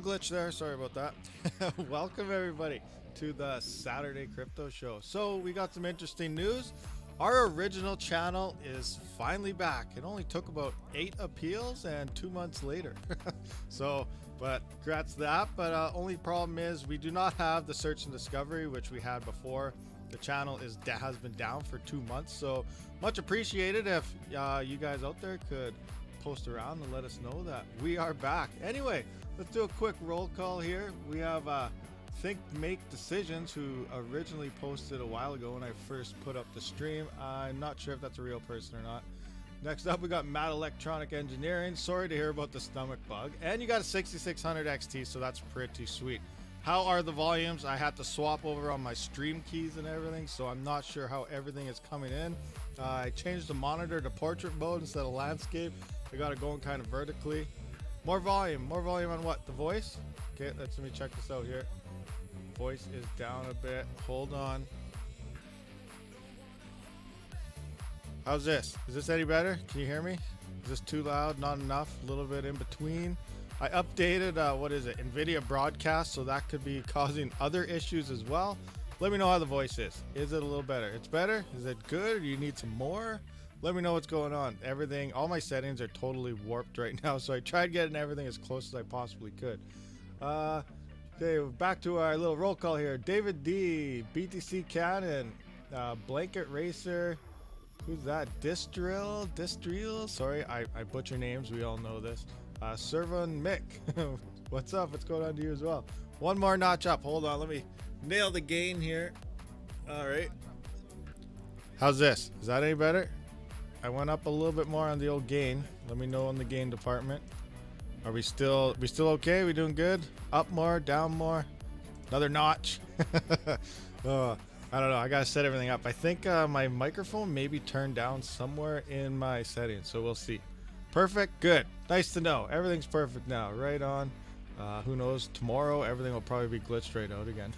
glitch there, sorry about that. Welcome everybody to the Saturday Crypto Show. So we got some interesting news. Our original channel is finally back. It only took about 8 appeals and 2 months later. But congrats to that. But only problem is we do not have the search and discovery, which we had before. The channel has been down for 2 months. So much appreciated if you guys out there could post around and let us know that we are back. Anyway, let's do a quick roll call here. We have Think Make Decisions, who originally posted a while ago when I first put up the stream. I'm not sure if that's a real person or not. Next up, we got Mad Electronic Engineering. Sorry to hear about the stomach bug. And you got a 6600 XT, so that's pretty sweet. How are the volumes? I had to swap over on my stream keys and everything, so I'm not sure how everything is coming in. I changed the monitor to portrait mode instead of landscape. I got it going kind of vertically. More volume on what? The voice? Okay, let me check this out here. Voice is down a bit. Hold on. How's this? Is this any better? Can you hear me? Is this too loud? Not enough? A little bit in between. I updated, what is it? NVIDIA broadcast, so that could be causing other issues as well. Let me know how the voice is. Is it a little better? It's better? Is it good? Or do you need some more? Let me know what's going on. Everything, all my settings are totally warped right now, so I tried getting everything as close as I possibly could. Okay, back to our little roll call here. David D, BTC Cannon, Blanket Racer, who's that? Distril? Sorry, I butcher names, we all know this. Servan Mick, what's up? What's going on to you as well? One more notch up. Hold on, let me nail the gain here. All right. How's this? Is that any better? I went up a little bit more on the old gain. Let me know in the gain department. Are we still okay? We doing good? Up more, down more, another notch. Oh, I don't know. I gotta set everything up. I think my microphone may be turned down somewhere in my settings, so we'll see. Perfect. Good. Nice to know. Everything's perfect now. Right on. Who knows? Tomorrow everything will probably be glitched right out again.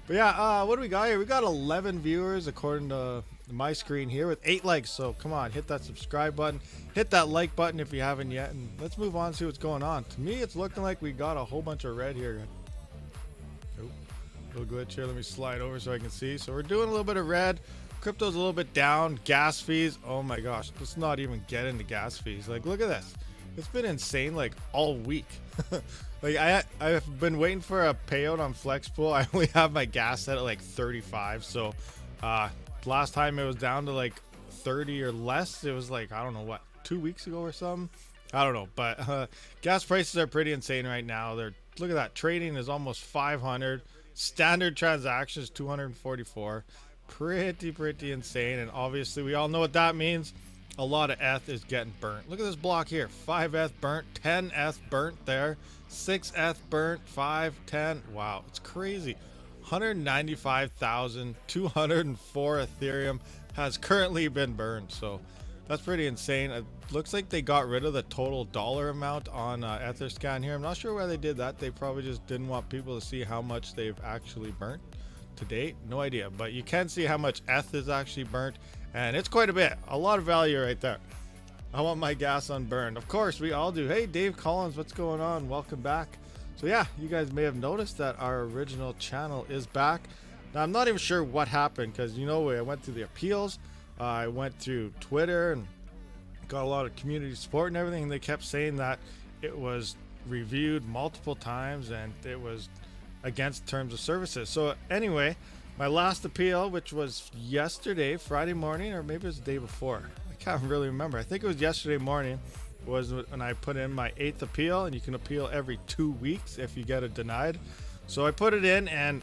But yeah, what do we got here? We got 11 viewers according to my screen here with 8 likes. So come on, hit that subscribe button, hit that like button if you haven't yet, and let's move on and see what's going on. To me, it's looking like we got a whole bunch of red here. Oh, little glitch here. Let me slide over so I can see. So we're doing a little bit of red. Crypto's a little bit down. Gas fees. Oh my gosh, let's not even get into gas fees. Like, look at this. It's been insane like all week. Like I've been waiting for a payout on FlexPool. I only have my gas set at like 35. So last time it was down to like 30 or less. It was like, I don't know what, 2 weeks ago or something. I don't know, but gas prices are pretty insane right now. Look at that. Trading is almost 500. Standard transactions 244. Pretty insane. And obviously we all know what that means. A lot of ETH is getting burnt. Look at this block here. 5 ETH burnt, 10 ETH burnt there, 6 ETH burnt, 5, 10. Wow, it's crazy. 195,204 Ethereum has currently been burned. So that's pretty insane. It looks like they got rid of the total dollar amount on Etherscan here. I'm not sure why they did that. They probably just didn't want people to see how much they've actually burnt to date. No idea, but you can see how much ETH is actually burnt. And it's quite a bit. A lot of value right there. I want my gas unburned. Of course, we all do. Hey, Dave Collins, what's going on? Welcome back. So yeah, you guys may have noticed that our original channel is back. Now, I'm not even sure what happened because, you know, I went through the appeals. I went through Twitter and got a lot of community support and everything. And they kept saying that it was reviewed multiple times and it was against terms of services. So anyway, my last appeal, which was yesterday, Friday morning, or maybe it was the day before. I can't really remember. I think it was yesterday morning was when I put in my 8th appeal, and you can appeal every 2 weeks if you get it denied. So I put it in, and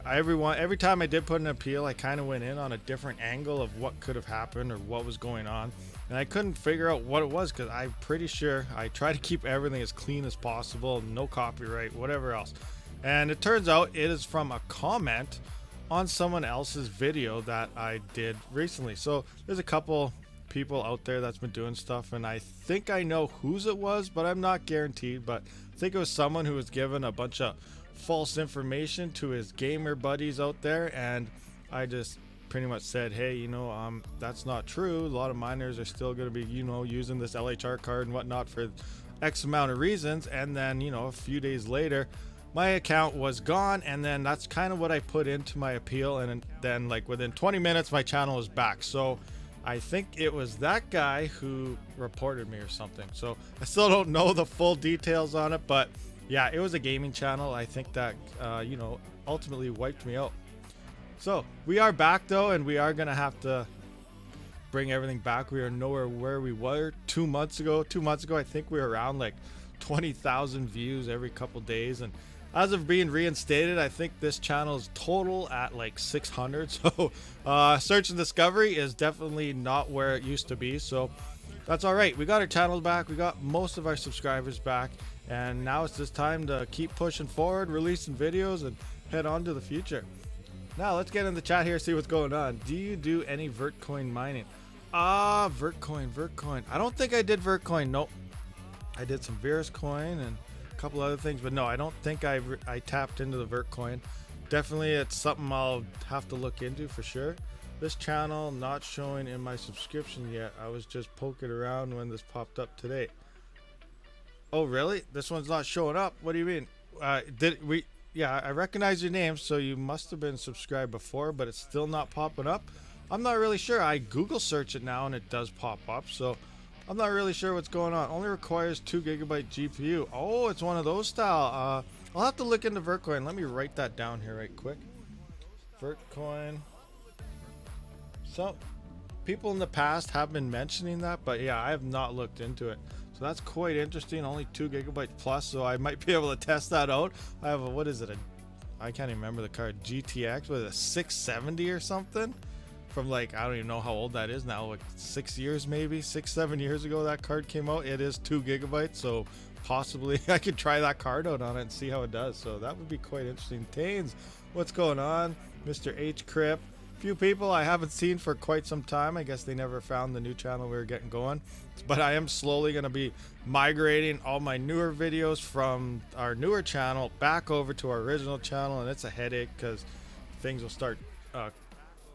every time I did put an appeal, I kind of went in on a different angle of what could have happened or what was going on. And I couldn't figure out what it was because I'm pretty sure I try to keep everything as clean as possible, no copyright, whatever else. And it turns out it is from a comment on someone else's video that I did recently. So there's a couple people out there that's been doing stuff, and I think I know whose it was, but I'm not guaranteed. But I think it was someone who was given a bunch of false information to his gamer buddies out there, and I just pretty much said, hey, you know, that's not true. A lot of miners are still going to be, you know, using this LHR card and whatnot for X amount of reasons, and then, you know, a few days later my account was gone, and then that's kind of what I put into my appeal, and then like within 20 minutes my channel was back. So I think it was that guy who reported me or something. So I still don't know the full details on it, but yeah, it was a gaming channel. I think that you know, ultimately wiped me out. So we are back though, and we are gonna have to bring everything back. We are nowhere where we were 2 months ago. 2 months ago I think we were around like 20,000 views every couple days, and as of being reinstated, I think this channel is total at like 600. So search and discovery is definitely not where it used to be. So that's all right. We got our channel back. We got most of our subscribers back. And now it's just time to keep pushing forward, releasing videos, and head on to the future. Now let's get in the chat here, see what's going on. Do you do any Veruscoin mining? Veruscoin. I don't think I did Veruscoin. Nope. I did some Veruscoin and couple other things, but no, I don't think I tapped into the Veruscoin. Definitely it's something I'll have to look into for sure. This channel not showing in my subscription yet. I was just poking around when this popped up today. Oh really? This one's not showing up? What do you mean? Yeah, I recognize your name, so you must have been subscribed before, but it's still not popping up. I'm not really sure. I Google search it now and it does pop up, so I'm not really sure what's going on. Only requires 2 GB GPU. Oh, it's one of those style. I'll have to look into Veruscoin. Let me write that down here right quick. Veruscoin. So, people in the past have been mentioning that, but yeah, I have not looked into it. So that's quite interesting. Only 2 GB plus, so I might be able to test that out. I have a, what is it? I can't even remember the card. GTX with a 670 or something. From like, I don't even know how old that is now, like 6 years maybe, 6-7 years ago that card came out. It is 2 GB, so possibly I could try that card out on it and see how it does. So that would be quite interesting. Tanes, what's going on? Mr. H Crip, few people I haven't seen for quite some time. I guess they never found the new channel we were getting going, but I am slowly going to be migrating all my newer videos from our newer channel back over to our original channel, and it's a headache because things will start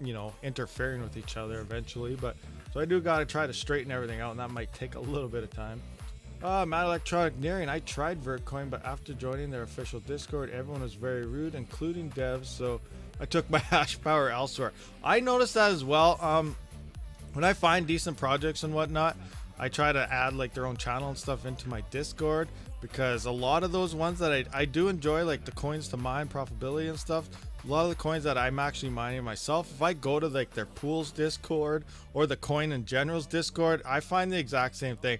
you know, interfering with each other eventually. But so I do got to try to straighten everything out, and that might take a little bit of time. Mad Electronic Nearing, I tried Veruscoin, but after joining their official Discord, everyone was very rude, including devs, so I took my hash power elsewhere. I noticed that as well. When I find decent projects and whatnot, I try to add like their own channel and stuff into my Discord, because a lot of those ones that I do enjoy, like the coins to mine, profitability and stuff, a lot of the coins that I'm actually mining myself, if I go to like their pools Discord or the coin and generals Discord, I find the exact same thing.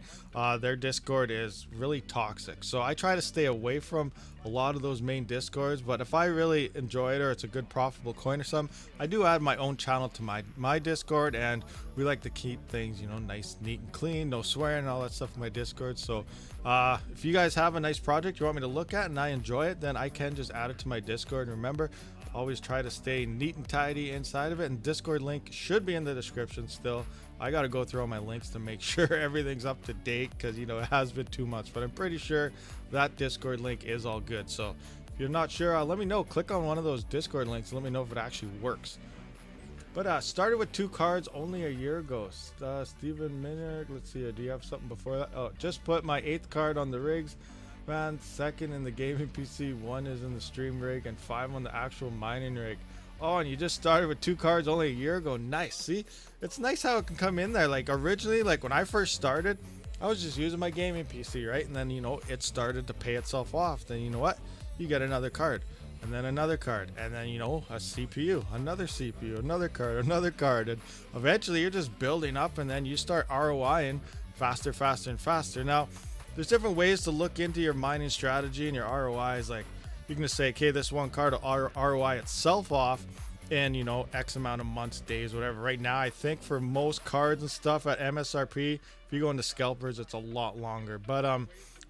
Their Discord is really toxic, so I try to stay away from a lot of those main Discords. But if I really enjoy it or it's a good profitable coin or something, I do add my own channel to my Discord, and we like to keep things, you know, nice, neat and clean, no swearing and all that stuff in my Discord. So if you guys have a nice project you want me to look at and I enjoy it, then I can just add it to my Discord. And remember, always try to stay neat and tidy inside of it, and Discord link should be in the description still. I got to go through all my links to make sure everything's up to date, because you know it has been 2 months, but I'm pretty sure that Discord link is all good. So if you're not sure, let me know. Click on one of those Discord links and let me know if it actually works. But started with 2 cards only a year ago. Steven Minard, let's see, do you have something before that? Oh, just put my 8th card on the rigs, man. 2nd in the gaming PC, 1 is in the stream rig, and 5 on the actual mining rig. Oh, and you just started with 2 cards only a year ago. Nice. See, it's nice how it can come in there. Like originally, like when I first started, I was just using my gaming PC, right? And then, you know, it started to pay itself off. Then you know what, you get another card, and then another card, and then, you know, a CPU, another CPU, another card, and eventually you're just building up, and then you start ROIing faster and faster. Now there's different ways to look into your mining strategy and your ROIs. Like you can just say, okay, this one card will ROI itself off in, you know, X amount of months, days, whatever. Right now, I think for most cards and stuff at MSRP, if you go into scalpers, it's a lot longer. But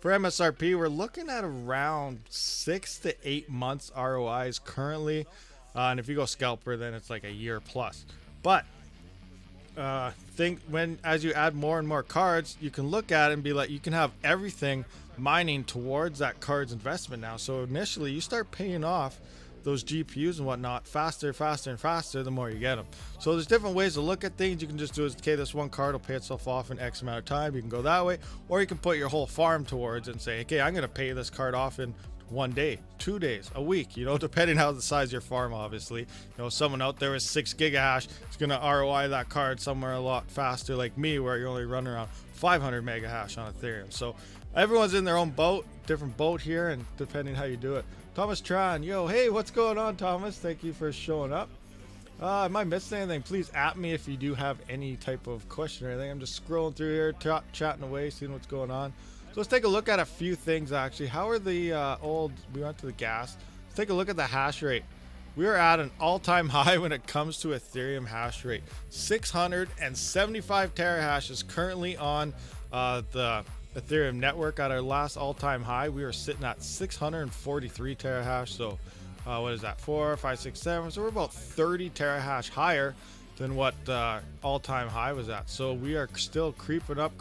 for MSRP, we're looking at around 6 to 8 months ROIs currently. And if you go scalper, then it's like a year plus. But think as you add more and more cards, you can look at it and be like, you can have everything mining towards that card's investment now. So initially you start paying off those GPUs and whatnot faster, faster, and faster the more you get them. So there's different ways to look at things. You can just do is, okay, this one card will pay itself off in X amount of time. You can go that way, or you can put your whole farm towards and say, okay, I'm going to pay this card off in 1 day, 2 days, a week, you know, depending how the size of your farm. Obviously, you know, someone out there with 6 gigahash is going to ROI that card somewhere a lot faster, like me, where you're only running around 500 mega hash on Ethereum. So everyone's in their own boat, different boat here, and depending how you do it. Thomas Tran, yo, hey, what's going on, Thomas? Thank you for showing up. Am I missing anything? Please at me if you do have any type of question or anything. I'm just scrolling through here, chatting away, seeing what's going on. So let's take a look at a few things actually. How are the we went to the gas. Let's take a look at the hash rate. We are at an all-time high when it comes to Ethereum hash rate. 675 terahash is currently on the Ethereum network. At our last all-time high, we were sitting at 643 terahash. So what is that? 4, 5, 6, 7. So we're about 30 terahash higher than what all-time high was at. So we are still creeping up.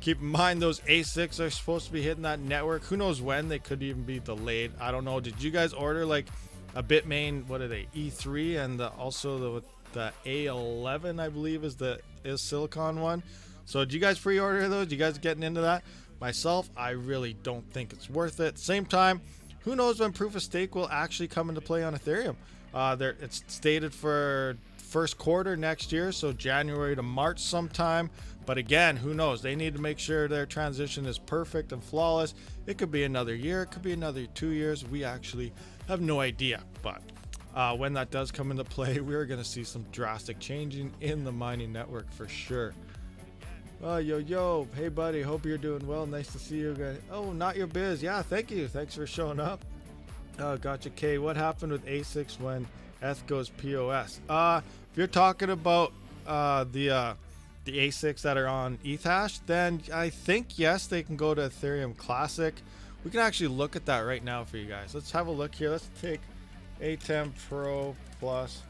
Keep in mind, those ASICs are supposed to be hitting that network. Who knows when? They could even be delayed. I don't know. Did you guys order like a Bitmain? What are they? E3 and also the A11, I believe, is Silicon one. So did you guys pre-order those? You guys getting into that? Myself, I really don't think it's worth it. Same time, who knows when proof of stake will actually come into play on Ethereum? It's stated for first quarter next year, so January to March sometime. But again, who knows? They need to make sure their transition is perfect and flawless. It could be another year, it could be another 2 years. We actually have no idea. But when that does come into play, we're going to see some drastic changing in the mining network for sure. Yo, hey buddy, hope you're doing well. Nice to see you again. Oh, not your biz. Yeah, thank you. Thanks for showing up. Gotcha. K, what happened with ASICs when ETH goes POS? If you're talking about the ASICs that are on Ethash, then I think yes, they can go to Ethereum Classic. We can actually look at that right now for you guys. Let's have a look here. Let's take A10 Pro plus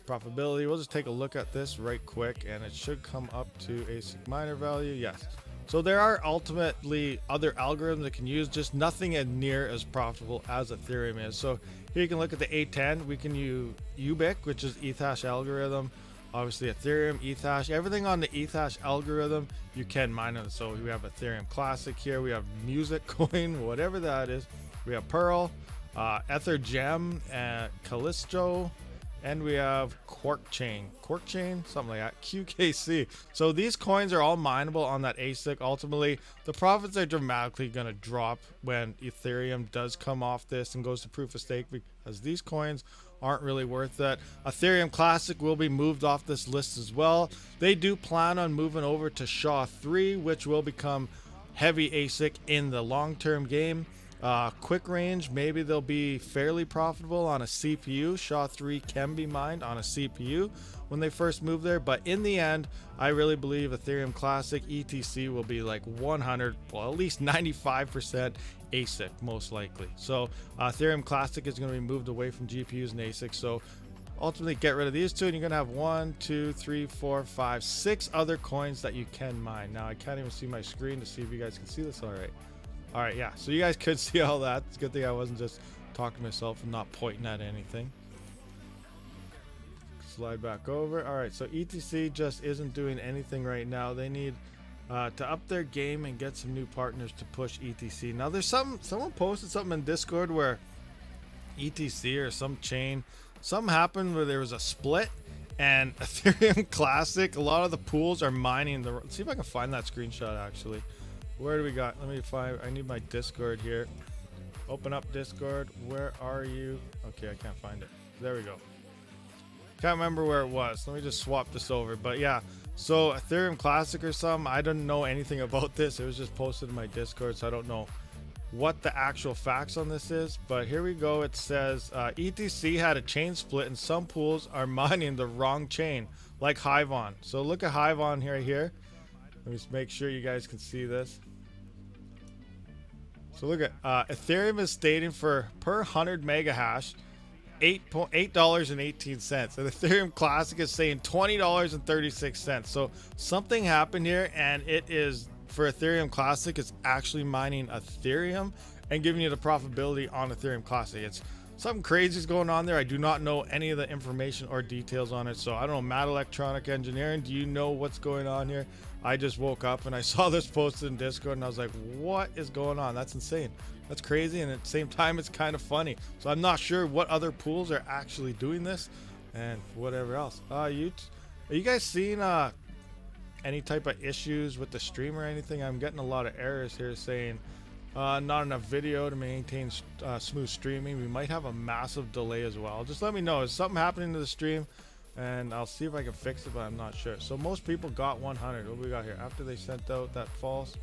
Probability. We'll just take a look at this right quick, and it should come up to ASIC miner value. Yes. So there are ultimately other algorithms that can use, just nothing as near as profitable as Ethereum is. So here you can look at the A10. We can use Ubiq, which is Ethash algorithm. Obviously Ethereum, Ethash, everything on the Ethash algorithm you can mine on. So we have Ethereum Classic here. We have Music Coin, whatever that is. We have Pearl, Ether Gem, Callisto, and we have Quark Chain, something like that, QKC. So these coins are all mineable on that ASIC. Ultimately, the profits are dramatically going to drop when Ethereum does come off this and goes to proof of stake, because these coins aren't really worth it. Ethereum Classic will be moved off this list as well. They do plan on moving over to SHA-3, which will become heavy ASIC in the long-term game. Quick range, maybe they'll be fairly profitable on a CPU. SHA-3 can be mined on a CPU when they first move there, but in the end, I really believe Ethereum Classic ETC will be like 100, well, at least 95% ASIC, most likely. So Ethereum Classic is going to be moved away from GPUs and ASIC. So ultimately, get rid of these two, and you're going to have 1, 2, 3, 4, 5, 6 other coins that you can mine. Now, I can't even see my screen to see if you guys can see this all right. All right, yeah, so you guys could see all that. It's a good thing I wasn't just talking to myself and not pointing at anything. Slide back over. All right, so ETC just isn't doing anything right now. They need to up their game and get some new partners to push ETC. Now, there's someone posted something in Discord where ETC or some chain, something happened where there was a split, and Ethereum Classic, a lot of the pools are mining the. Let's see if I can find that screenshot actually. Where do we got? Let me find. I need my Discord here. Open up Discord. Where are you? Okay, I can't find it. There we go. Can't remember where it was. Let me just swap this over. But yeah, so Ethereum Classic or something. I didn't know anything about this. It was just posted in my Discord, so I don't know what the actual facts on this is. But here we go. It says ETC had a chain split, and some pools are mining the wrong chain, like Hivon. So look at Hivon here. Let me just make sure you guys can see this. So look at Ethereum is stating for per 100 mega hash $8.18, and Ethereum Classic is saying $20.36. So something happened here, and it is for Ethereum Classic, it's actually mining Ethereum and giving you the profitability on Ethereum Classic. It's something crazy is going on there. I do not know any of the information or details on it. So I don't know, Mad Electronic Engineering, do you know what's going on here? I just woke up and I saw this posted in Discord and I was like, what is going on? That's insane. That's crazy. And at the same time, it's kind of funny. So I'm not sure what other pools are actually doing this and whatever else. Are you guys seeing any type of issues with the stream or anything? I'm getting a lot of errors here saying not enough video to maintain smooth streaming. We might have a massive delay as well. Just let me know. Is something happening to the stream? And I'll see if I can fix it, but I'm not sure. So most people got 100. What do we got here? After they sent out that false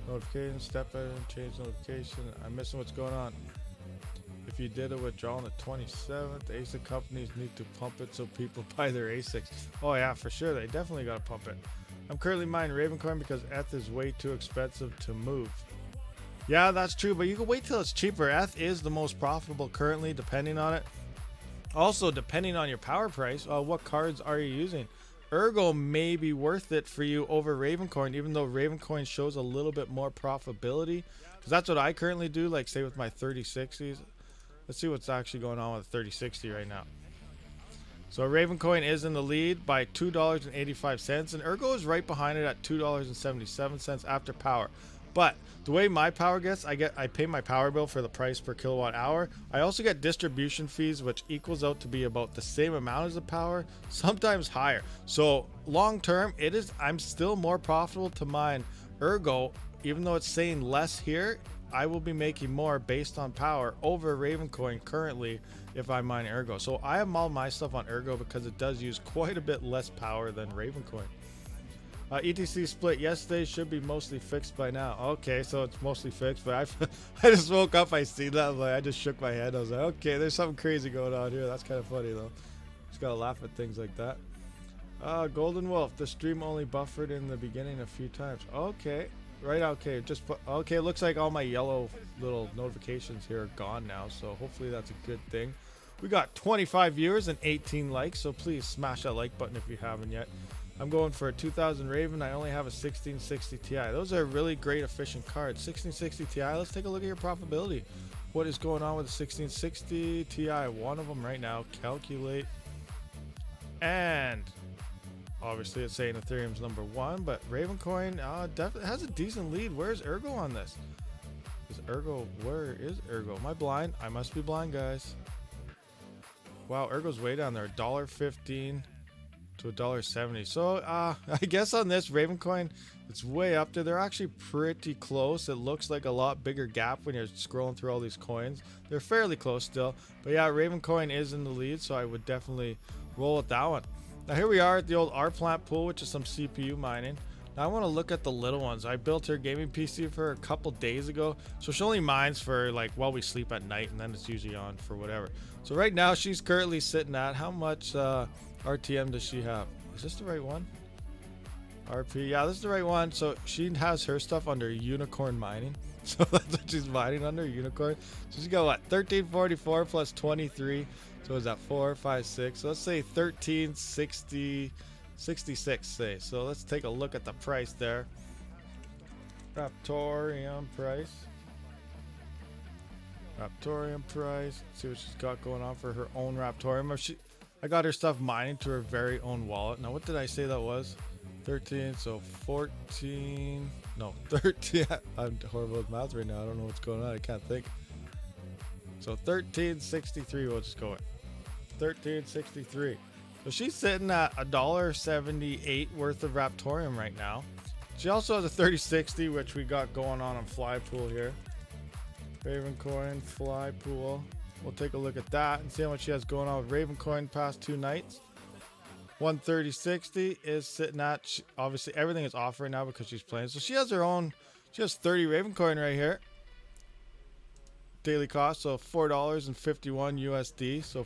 notification, step in, change notification. I'm missing what's going on. If you did a withdrawal on the 27th, ASIC companies need to pump it so people buy their ASICs. Oh yeah, for sure. They definitely got to pump it. I'm currently mining Ravencoin because ETH is way too expensive to move. Yeah, that's true, but you can wait till it's cheaper. ETH is the most profitable currently, depending on it. Also, depending on your power price, what cards are you using? Ergo may be worth it for you over Ravencoin, even though Ravencoin shows a little bit more profitability. Because that's what I currently do, like say with my 3060s. Let's see what's actually going on with 3060 right now. So Ravencoin is in the lead by $2.85, and Ergo is right behind it at $2.77 after power. But the way my power gets, I pay my power bill for the price per kilowatt hour. I also get distribution fees, which equals out to be about the same amount as the power, sometimes higher. So long term, I'm still more profitable to mine Ergo, even though it's saying less here. I will be making more based on power over Ravencoin currently if I mine Ergo. So I have all my stuff on Ergo because it does use quite a bit less power than Ravencoin. ETC split yesterday, should be mostly fixed by now. Okay, so it's mostly fixed, but I just woke up, I see that, I just shook my head. I was like, okay, there's something crazy going on here. That's kind of funny though. Just gotta laugh at things like that. Golden Wolf, the stream only buffered in the beginning a few times. Okay, right, okay, okay, it looks like all my yellow little notifications here are gone now, so hopefully that's a good thing. We got 25 viewers and 18 likes, so please smash that like button if you haven't yet. I'm going for a 2000 Raven. I only have a 1660 Ti. Those are really great efficient cards. 1660 Ti, let's take a look at your profitability. What is going on with the 1660 Ti? One of them right now. Calculate. And obviously it's saying Ethereum's number one, but Ravencoin definitely has a decent lead. Where's Ergo on this? Where is Ergo? Am I blind? I must be blind, guys. Wow, Ergo's way down there. $1.15 to $1.70. So I guess on this Ravencoin, it's way up there. They're actually pretty close. It looks like a lot bigger gap when you're scrolling through all these coins. They're fairly close still, but yeah, Ravencoin is in the lead, so I would definitely roll with that one. Now here we are at the old R-Plant pool, which is some CPU mining. Now I want to look at the little ones. I built her gaming PC for a couple days ago, so she only mines for like while we sleep at night, and then it's usually on for whatever. So right now she's currently sitting at how much RTM does she have? Is this the right one? RP, yeah, this is the right one. So she has her stuff under Unicorn Mining. So that's what she's mining under, Unicorn. So she's got what, 1344 plus 23. So is that 4, 5, 6? So let's say 1360, 66 say. So let's take a look at the price there. Raptorium price. Raptorium price. Let's see what she's got going on for her own Raptorium. I got her stuff mining to her very own wallet. Now, what did I say that was? 13, so 14, no, 13. I'm horrible with math right now. I don't know what's going on. I can't think. So 1363, we'll just go with 1363. So she's sitting at $1.78 worth of Raptorium right now. She also has a 3060, which we got going on Flypool here. Ravencoin, Flypool. We'll take a look at that and see how much she has going on with Ravencoin past 2 nights. 130.60 is sitting at, obviously everything is off right now because she's playing. So she has her own, she has 30 Ravencoin right here. Daily cost, so $4.51 USD. So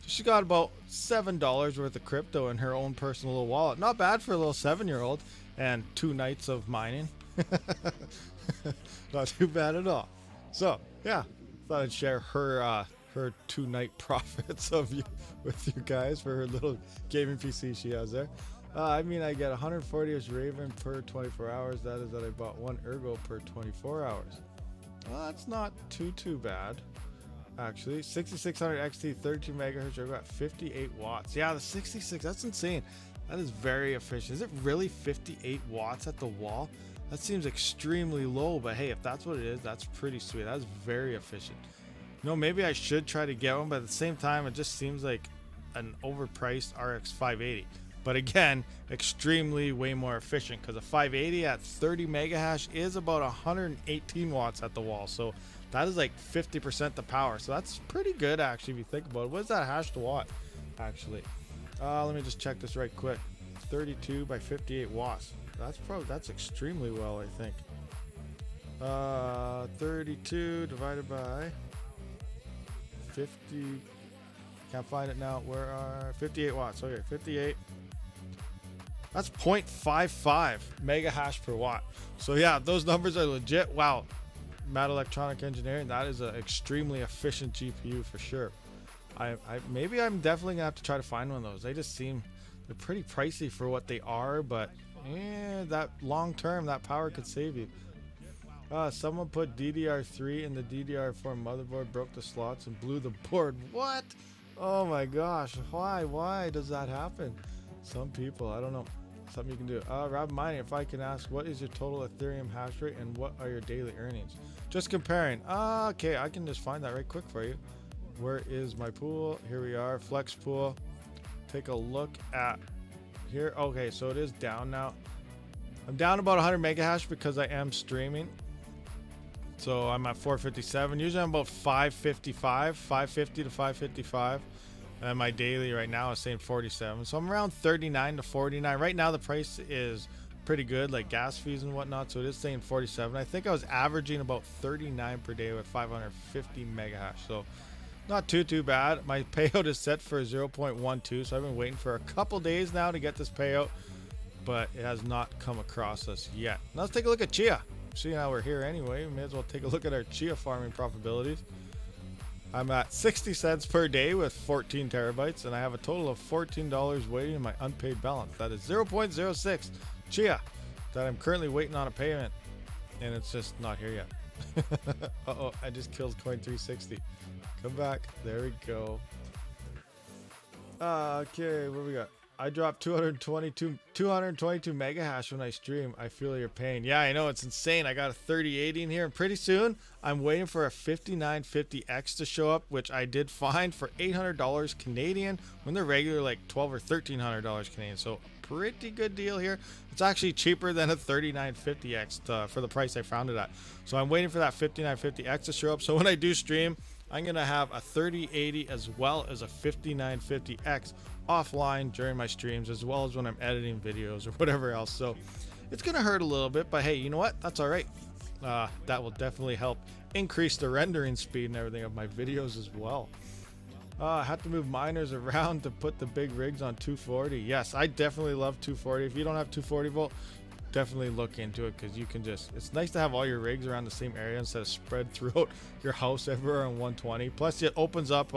she got about $7 worth of crypto in her own personal little wallet. Not bad for a little 7-year-old and 2 nights of mining. Not too bad at all. So yeah, thought I'd share her 2-night profits with you guys for her little gaming PC she has there. I mean, I get 140ish Raven per 24 hours. That is that I bought 1 Ergo per 24 hours. Well, that's not too bad. Actually, 6600 XT, 32 megahertz, I've got 58 watts. Yeah, the 66, that's insane. That is very efficient. Is it really 58 watts at the wall? That seems extremely low, but hey, if that's what it is, that's pretty sweet. That's very efficient. You know, maybe I should try to get one, but at the same time, it just seems like an overpriced RX 580. But again, extremely way more efficient, because a 580 at 30 mega hash is about 118 watts at the wall. So that is like 50% the power. So that's pretty good, actually, if you think about it. What is that hash to watt, actually? Let me just check this right quick. 32 by 58 watts. That's extremely well, I think. 32 divided by 50. Can't find it now. Where are 58 watts? Okay, 58. That's 0.55 mega hash per watt. So yeah, those numbers are legit. Wow. Mad Electronic Engineering, that is an extremely efficient GPU for sure. Maybe I'm definitely gonna have to try to find one of those. They just seem, they're pretty pricey for what they are, but that long term, that power could save you. Someone put DDR3 in the DDR4 motherboard, broke the slots and blew the board. What? Oh my gosh, why does that happen? Some people, I don't know. Something you can do. Rabid Mining, if I can ask, what is your total Ethereum hash rate and what are your daily earnings? Just comparing. Okay, I can just find that right quick for you. Where is my pool? Here we are, flex pool. Take a look at here. Okay, so it is down now. I'm down about 100 mega hash because I am streaming. So I'm at 457. Usually I'm about 555, 550 to 555. And my daily right now is saying 47. So I'm around 39 to 49. Right now the price is pretty good, like gas fees and whatnot. So it is saying 47. I think I was averaging about 39 per day with 550 mega hash. So not too bad. My payout is set for 0.12. So I've been waiting for a couple days now to get this payout, but it has not come across us yet. Now let's take a look at Chia. Seeing how we're here anyway, we may as well take a look at our Chia farming probabilities. I'm at 60 cents per day with 14 terabytes, and I have a total of $14 waiting in my unpaid balance. That is 0.06 Chia that I'm currently waiting on a payment, and it's just not here yet. Uh-oh, I just killed Coin 360. Come back. There we go. Okay, what we got? I dropped 222 mega hash when I stream. I feel your pain. Yeah, I know, it's insane. I got a 3080 in here, and pretty soon I'm waiting for a 5950X to show up, which I did find for $800 Canadian when they're regular like $1,200 or $1,300 Canadian. So pretty good deal here. It's actually cheaper than a 3950X for the price I found it at. So I'm waiting for that 5950X to show up. So when I do stream, I'm gonna have a 3080 as well as a 5950X offline during my streams, as well as when I'm editing videos or whatever else. So it's gonna hurt a little bit, but hey, you know what? That's all right. That will definitely help increase the rendering speed and everything of my videos as well. I had to move miners around to put the big rigs on 240. Yes, I definitely love 240. If you don't have 240 volt, definitely look into it, because you can just, it's nice to have all your rigs around the same area instead of spread throughout your house everywhere on 120. Plus it opens up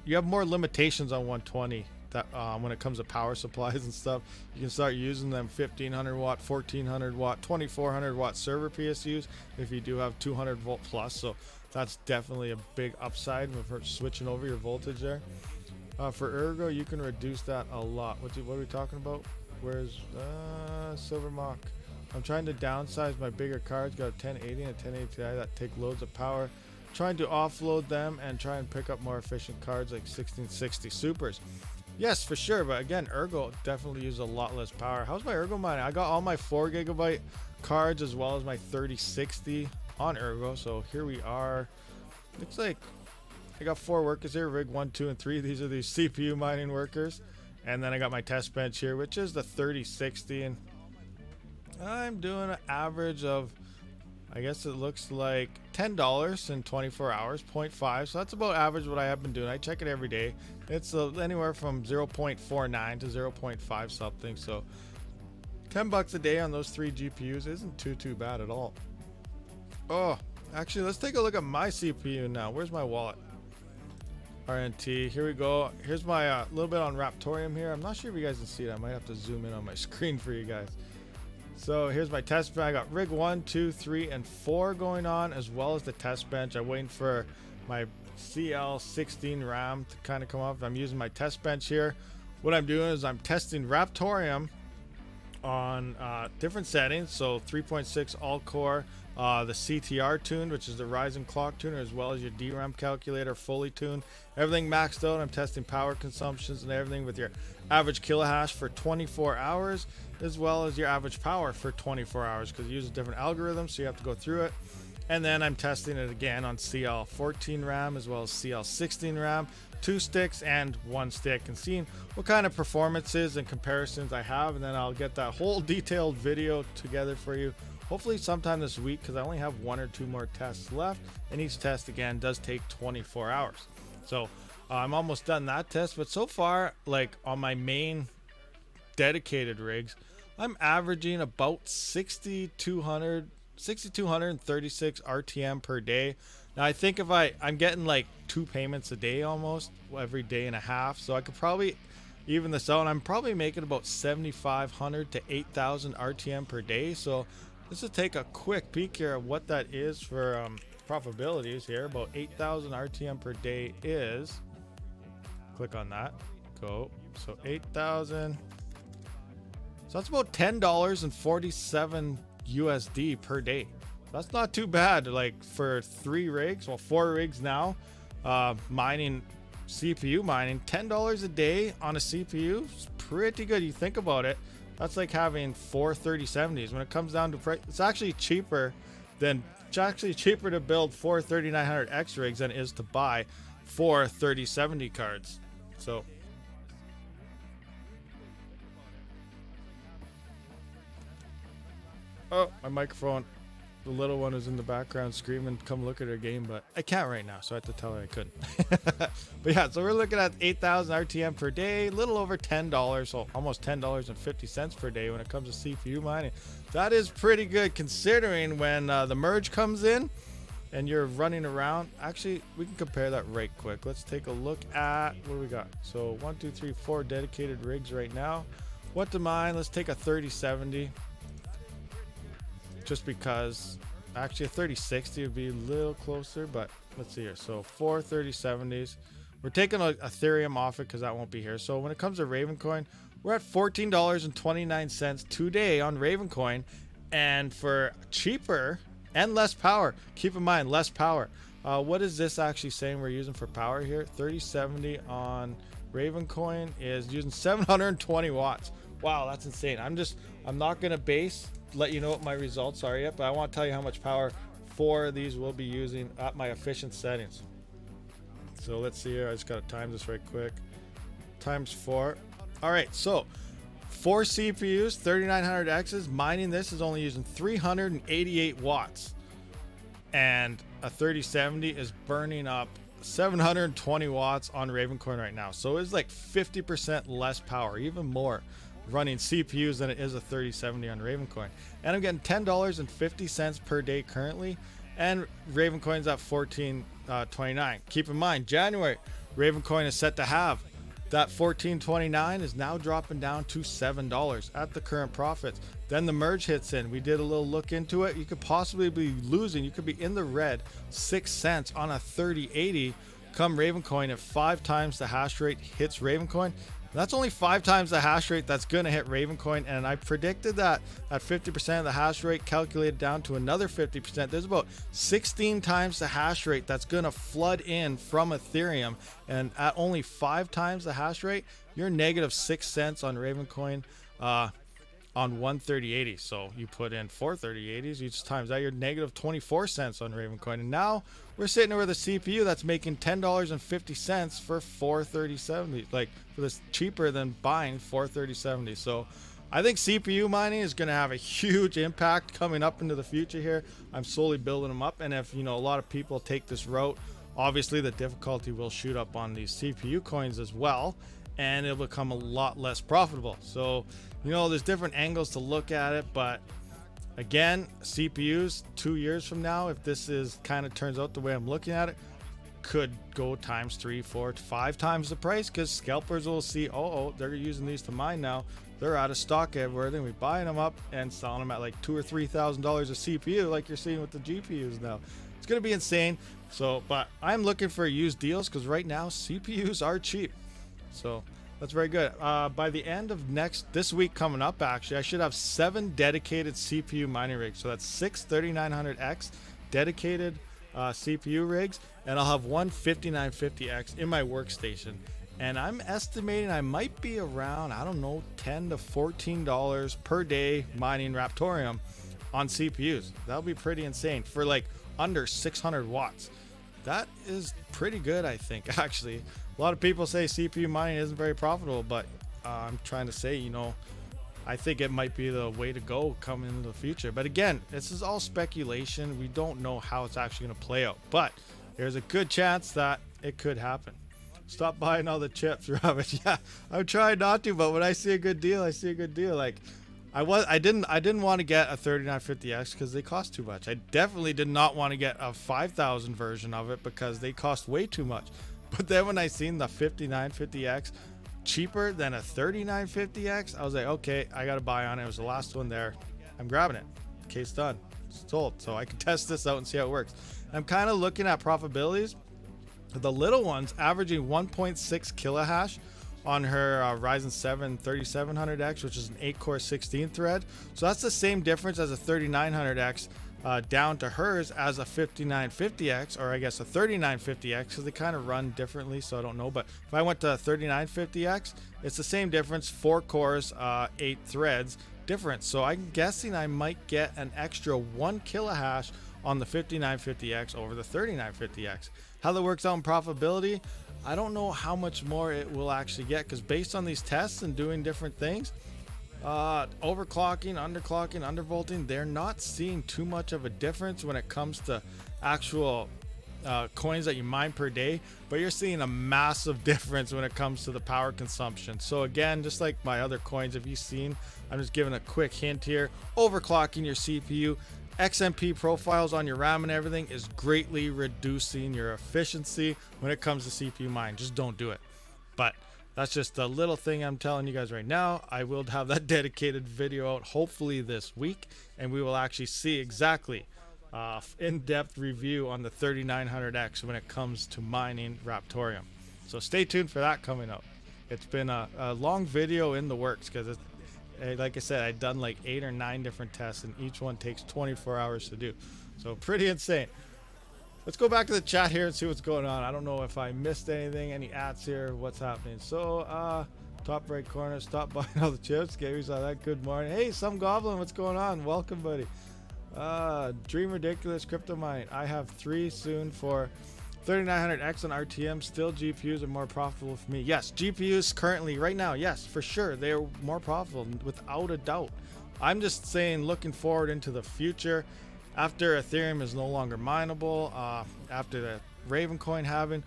you have more limitations on 120 that when it comes to power supplies and stuff. You can start using them 1500 watt, 1400 watt, 2400 watt server PSUs if you do have 200 volt plus. So that's definitely a big upside for switching over your voltage there. For Ergo, you can reduce that a lot. What are we talking about? Where's Silver Mock? I'm trying to downsize my bigger cards. Got a 1080 and a 1080 Ti that take loads of power. Trying to offload them and try and pick up more efficient cards like 1660 Supers. Yes, for sure. But again, Ergo definitely uses a lot less power. How's my Ergo mining? I got all my 4 gigabyte cards as well as my 3060 on Ergo. So here we are. Looks like I got 4 workers here, rig 1, 2, and 3. These are the CPU mining workers. And then I got my test bench here, which is the 3060. And I'm doing an average of, I guess it looks like $10 in 24 hours, 0.5. So that's about average what I have been doing. I check it every day. It's anywhere from 0.49 to 0.5 something. So $10 a day on those 3 GPUs isn't too bad at all. Oh, actually, let's take a look at my CPU now. Where's my wallet? RNT, here we go. Here's my little bit on Raptorium here. I'm not sure if you guys can see it. I might have to zoom in on my screen for you guys. So here's my test bench. I got rig 1, 2, 3, and 4 going on, as well as the test bench. I'm waiting for my CL16 RAM to kind of come up. I'm using my test bench here. What I'm doing is I'm testing Raptorium on different settings. So 3.6 all core, the CTR tuned, which is the Ryzen clock tuner, as well as your DRAM calculator fully tuned. Everything maxed out. I'm testing power consumptions and everything with your average kilohash for 24 hours, as well as your average power for 24 hours, because it uses different algorithms, so you have to go through it. And then I'm testing it again on CL14 RAM as well as CL16 RAM, 2 sticks and 1 stick, and seeing what kind of performances and comparisons I have. And then I'll get that whole detailed video together for you, hopefully sometime this week, because I only have 1 or 2 more tests left, and each test again does take 24 hours. So I'm almost done that test, but so far, like on my main dedicated rigs, I'm averaging about 6,236 RTM per day. Now I think if I'm getting like 2 payments a day almost every day and a half, so I could probably even this out. I'm probably making about 7,500 to 8,000 RTM per day. So let's just take a quick peek here of what that is for profitabilities here. About 8,000 RTM per day is, click on that, go, so 8,000, so that's about $10.47 USD per day. That's not too bad, like for 3 rigs, well 4 rigs now, mining, CPU mining, $10 a day on a CPU is pretty good. You think about it, that's like having 4 3070s. When it comes down to price, it's actually cheaper to build 4 3900X rigs than it is to buy 4 3070 cards. So oh, my microphone, the little one is in the background screaming, come look at her game, but I can't right now, so I have to tell her I couldn't. But yeah, so we're looking at 8,000 RTM per day, a little over $10, so almost $10.50 per day when it comes to CPU mining. That is pretty good considering when the merge comes in and you're running around. Actually, we can compare that right quick. Let's take a look at what do we got. So 1, 2, 3, 4 dedicated rigs right now. What to mine? Let's take a 3070. Just because actually a 3060 would be a little closer, but let's see here. So 4 3070s. We're taking Ethereum off it because that won't be here. So when it comes to Ravencoin, we're at $14.29 today on Ravencoin, and for cheaper and less power. Keep in mind, less power. What is this actually saying we're using for power here? 3070 on Ravencoin is using 720 watts. Wow, that's insane. I'm not gonna let you know what my results are yet, but I want to tell you how much power 4 of these will be using at my efficient settings. So let's see here. I just gotta time this right quick. Times 4. All right, so 4 CPUs, 3900Xs, mining this is only using 388 watts, and a 3070 is burning up 720 watts on Ravencoin right now. So it's like 50% less power, even more, running CPUs than it is a 3070 on Ravencoin. And I'm getting $10.50 per day currently, and Ravencoin's at $14.29. Keep in mind, January, Ravencoin is set to have that $14.29 is now dropping down to $7 at the current profits. Then the merge hits in. We did a little look into it. You could possibly be losing. You could be in the red 6 cents on a 3080 come Ravencoin if 5 times the hash rate hits Ravencoin. That's only 5 times the hash rate that's going to hit Ravencoin, and I predicted that at 50% of the hash rate calculated down to another 50%. There's about 16 times the hash rate that's going to flood in from Ethereum, and at only 5 times the hash rate, you're negative 6 cents on Ravencoin on one 3080. So you put in 4 3080s, each times that, you're negative 24 cents on Ravencoin. And now we're sitting here with a CPU that's making $10.50 for 4 3070, like for this cheaper than buying 4 3070. So I think CPU mining is going to have a huge impact coming up into the future here. I'm slowly building them up, and if a lot of people take this route, obviously the difficulty will shoot up on these CPU coins as well, and it'll become a lot less profitable. So there's different angles to look at it, but again, CPUs 2 years from now, if this is kind of turns out the way I'm looking at it, could go times 3, 4, 5 times the price, because scalpers will see, oh, they're using these to mine now. They're out of stock everywhere. Then we buying them up and selling them at like $2,000 or $3,000 a CPU, like you're seeing with the GPUs now. It's gonna be insane. So, but I'm looking for used deals because right now CPUs are cheap. So that's very good. By the end of this week coming up, actually, I should have 7 dedicated CPU mining rigs. So that's 6 3900X dedicated CPU rigs, and I'll have one 5950X in my workstation. And I'm estimating I might be around, I don't know, $10 to $14 per day mining Raptorium on CPUs. That'll be pretty insane for like under 600 watts. That is pretty good, I think. Actually, a lot of people say CPU mining isn't very profitable, but I'm trying to say, you know, I think it might be the way to go coming into the future. But again, this is all speculation. We don't know how it's actually going to play out, but there's a good chance that it could happen. Stop buying all the chips, Robert. Yeah, I'm trying not to, but when I see a good deal, I see a good deal. Like I didn't want to get a 3950X because they cost too much. I definitely did not want to get a 5000 version of it because they cost way too much. But then when I seen the 5950X cheaper than a 3950X, I was like, okay, I got to buy on it. It was the last one there. I'm grabbing it. Case done. It's sold. So I can test this out and see how it works. I'm kind of looking at profitabilities. The little one's averaging 1.6 kilohash on her Ryzen 7 3700X, which is an 8-core 16 thread. So that's the same difference as a 3900X down to hers as a 5950X, or I guess a 3950X, because they kind of run differently, so I don't know. But if I went to a 3950X, it's the same difference, 4 cores, 8 threads difference. So I'm guessing I might get an extra 1 kilohash on the 5950X over the 3950X. How that works out in profitability, I don't know how much more it will actually get, because based on these tests and doing different things, overclocking, underclocking, undervolting, they're not seeing too much of a difference when it comes to actual coins that you mine per day, but you're seeing a massive difference when it comes to the power consumption. So again, just like my other coins, if you've seen, I'm just giving a quick hint here, overclocking your CPU, XMP profiles on your RAM and everything is greatly reducing your efficiency when it comes to CPU mine. Just don't do it. But that's just a little thing I'm telling you guys right now. I will have that dedicated video out hopefully this week, and we will actually see exactly in-depth review on the 3900X when it comes to mining Raptorium. So stay tuned for that coming up. It's been a long video in the works because it's, like I said, I've done like 8 or 9 different tests, and each one takes 24 hours to do. So pretty insane. Let's go back to the chat here and see what's going on. I don't know if I missed anything, any ads here, what's happening. So, top right corner, stop buying all the chips. Gary saw that. Good morning. Hey, some goblin, what's going on? Welcome, buddy. Dream Ridiculous Crypto Mine. I have 3 soon for 3900X on RTM. Still, GPUs are more profitable for me. Yes, GPUs currently, right now, yes, for sure, they are more profitable without a doubt. I'm just saying, looking forward into the future, after Ethereum is no longer mineable, after the Ravencoin halving,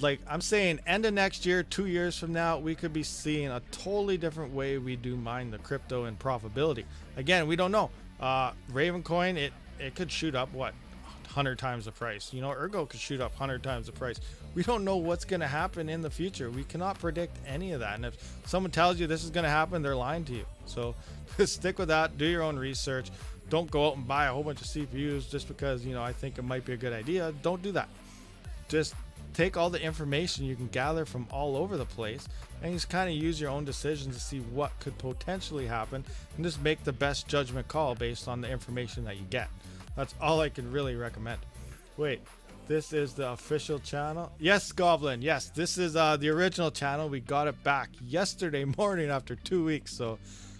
like I'm saying, end of next year, 2 years from now, we could be seeing a totally different way we do mine the crypto and profitability. Again, we don't know. Ravencoin, it could shoot up, what, 100 times the price. You know, Ergo could shoot up 100 times the price. We don't know what's going to happen in the future. We cannot predict any of that. And if someone tells you this is going to happen, they're lying to you. So stick with that. Do your own research. Don't go out and buy a whole bunch of CPUs just because, you know, I think it might be a good idea. Don't do that. Just take all the information you can gather from all over the place and just kind of use your own decisions to see what could potentially happen, and just make the best judgment call based on the information that you get. That's all I can really recommend. Wait, this is the official channel? Yes, Goblin. Yes, this is the original channel. We got it back yesterday morning after 2 weeks. So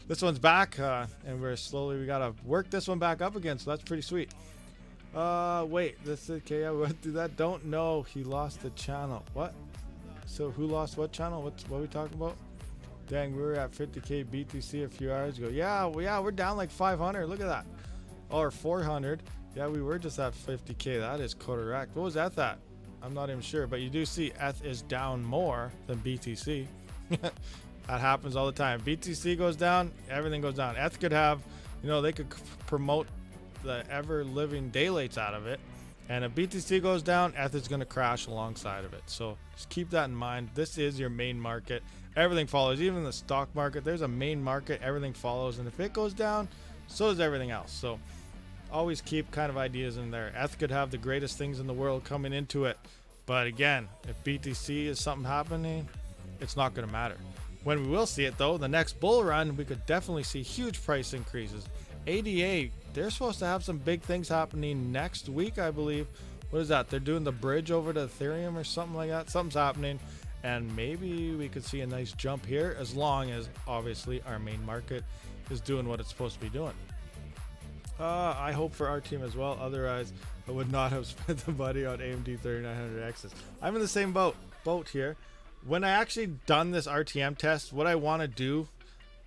this one's back, and we gotta work this one back up again. So that's pretty sweet. Wait, this is okay. I went through that. Don't know. He lost the channel. What? So who lost what channel? What are we talking about? Dang, we were at 50k BTC a few hours ago. Yeah, we're down like 500. Look at that. Or 400. Yeah, we were just at 50k. That is correct. What was ETH at? I'm not even sure, but you do see ETH is down more than BTC. That happens all the time. BTC goes down, everything goes down. ETH could have, you know, they could promote the ever living daylights out of it, And if BTC goes down, ETH is going to crash alongside of it. So just keep that in mind. This is your main market. Everything follows. Even the stock market, there's a main market. Everything follows. And if it goes down, so does everything else. So always keep kind of ideas in there. ETH could have the greatest things in the world coming into it. But again, if BTC is something happening, it's not going to matter. When we will see it, though, the next bull run, we could definitely see huge price increases. ADA, they're supposed to have some big things happening next week, I believe. What is that? They're doing the bridge over to Ethereum or something like that. Something's happening, and maybe we could see a nice jump here, as long as obviously our main market is doing what it's supposed to be doing. I hope for our team as well. Otherwise, I would not have spent the money on AMD 3900Xs. I'm in the same boat here. When I actually done this RTM test, what I want to do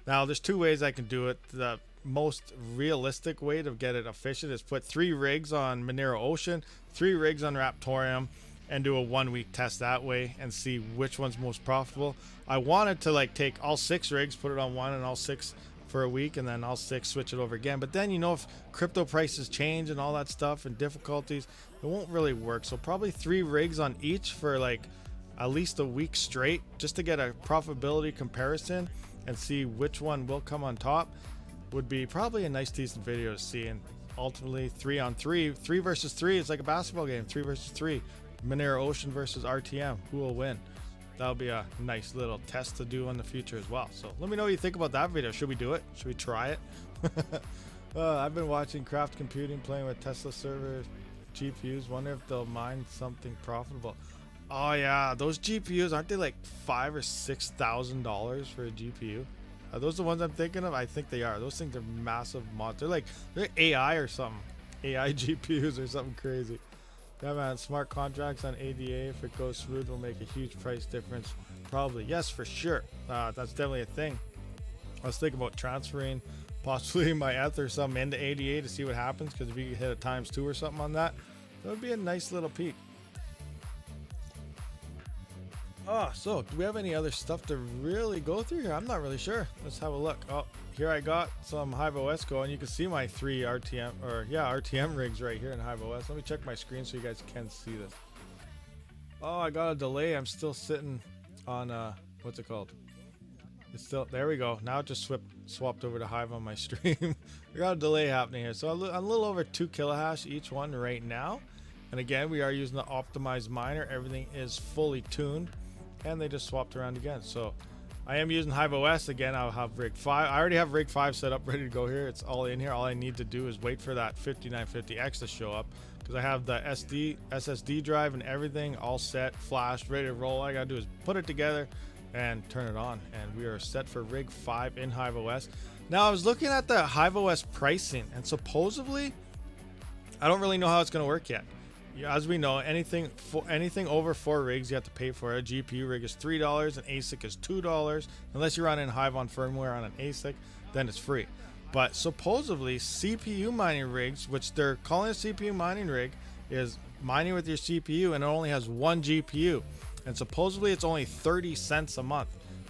now, there's two ways I can do it. The most realistic way to get it efficient is put 3 rigs on Monero Ocean, 3 rigs on Raptorium, and do a 1-week test that way and see which one's most profitable. I wanted to like take all 6 rigs, put it on one, and all 6 for a week, and then all 6 switch it over again. But then, you know, if crypto prices change and all that stuff and difficulties, it won't really work. So probably 3 rigs on each for like at least a week straight, just to get a profitability comparison and see which one will come on top. Would be probably a nice decent video to see. And ultimately 3 on 3 versus 3, it's like a basketball game. 3 versus 3, Monero Ocean versus RTM, who will win? That'll be a nice little test to do in the future as well. So let me know what you think about that video. Should we do it? Should we try it? I've been watching Craft Computing playing with Tesla server GPUs. Wonder if they'll mine something profitable. Oh yeah, those GPUs, aren't they like $5,000 or $6,000 for a GPU? Are those the ones I'm thinking of? I think they are. Those things are massive mods. They're AI or something. AI GPUs or something crazy. Yeah, man. Smart contracts on ADA, if it goes smooth, will make a huge price difference. Probably. Yes, for sure. That's definitely a thing. I was thinking about transferring possibly my ETH or something into ADA to see what happens, because if you could hit a ×2 or something on that, that would be a nice little peak. So do we have any other stuff to really go through here? I'm not really sure. Let's have a look. Oh, here I got some HiveOS going. You can see my 3 RTM rigs right here in HiveOS. Let me check my screen so you guys can see this. Oh, I got a delay. I'm still sitting on what's it called? It's still, there we go. Now it just swapped over to Hive on my stream. I got a delay happening here. So I'm a little over 2 kilohash each one right now. And again, we are using the optimized miner. Everything is fully tuned. And they just swapped around again. So I am using HiveOS again. I'll have rig 5. I already have rig 5 set up, ready to go here. It's all in here. All I need to do is wait for that 5950X to show up, because I have the SSD drive and everything all set, flashed, ready to roll. All I gotta do is put it together and turn it on, and we are set for rig 5 in HiveOS. Now I was looking at the HiveOS pricing, and supposedly I don't really know how it's gonna work yet. As we know, anything over 4 rigs, you have to pay for it. A GPU rig is $3, an ASIC is $2. Unless you're running Hive on firmware on an ASIC, then it's free. But supposedly, CPU mining rigs, which they're calling a CPU mining rig, is mining with your CPU, and it only has 1 GPU. And supposedly, it's only 30 cents a month.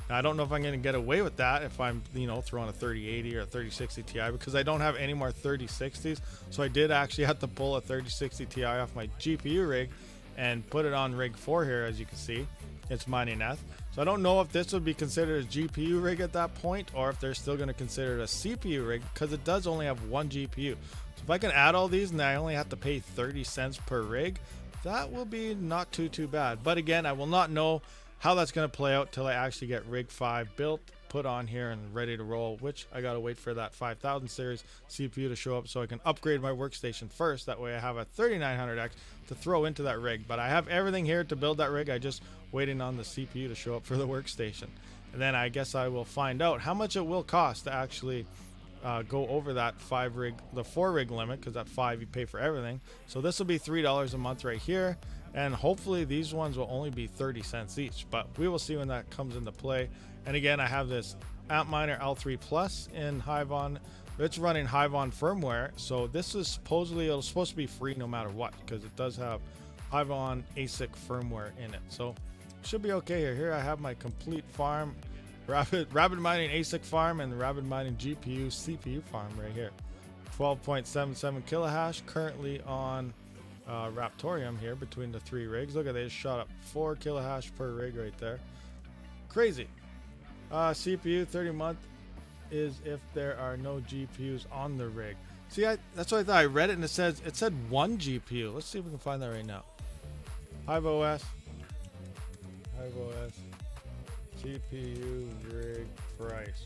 Now, I don't know if I'm going to get away with that if I'm, throwing a 3080 or a 3060 Ti, because I don't have any more 3060s. So I did actually have to pull a 3060 Ti off my GPU rig and put it on rig 4 here, as you can see. It's mining ETH. So I don't know if this would be considered a GPU rig at that point, or if they're still going to consider it a CPU rig, because it does only have 1 GPU. So if I can add all these and I only have to pay 30 cents per rig, that will be not too bad. But again, I will not know how that's going to play out till I actually get rig 5 built, put on here, and ready to roll, which I got to wait for that 5000 series CPU to show up so I can upgrade my workstation first. That way I have a 3900X to throw into that rig. But I have everything here to build that rig. I just waiting on the CPU to show up for the workstation. And then I guess I will find out how much it will cost to actually go over that 4 rig limit, because that 5 you pay for everything. So this will be $3 a month right here. And hopefully these ones will only be 30 cents each, but we will see when that comes into play. And again, I have this Antminer L3 Plus in Hive on. It's running Hive on firmware, so this is it's supposed to be free no matter what, because it does have Hive on ASIC firmware in it. So should be okay here. Here I have my complete farm, Rabid Mining ASIC farm and the Rabid Mining GPU CPU farm right here. 12.77 kilohash, currently on Raptorium here between the 3 rigs. Look at, they just shot up 4 kilohash per rig right there. Crazy. CPU 30-month is if there are no GPUs on the rig. See, that's what I thought. I read it and it said 1 GPU. Let's see if we can find that right now. Hive OS. CPU rig price.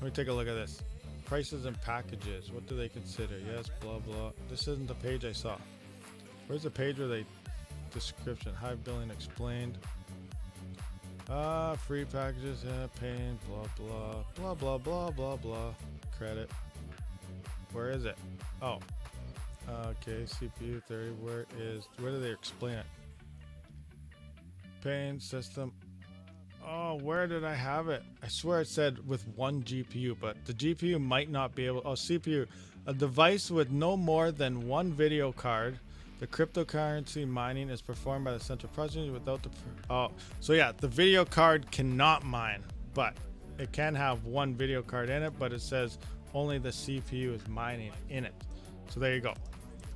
Let me take a look at this. Prices and packages. What do they consider? Yes, blah blah. This isn't the page I saw. Where's the page where they description? Hive billing explained. Free packages, paying, blah blah. Credit. Where is it? Oh. Okay, CPU 30. Where do they explain it? Paying system. Oh, where did I have it? I swear it said with 1 GPU, but the GPU might not be able. Oh, CPU. A device with no more than 1 video card. The cryptocurrency mining is performed by the central processing without the. Oh, so yeah, the video card cannot mine, but it can have 1 video card in it, but it says only the CPU is mining in it. So there you go.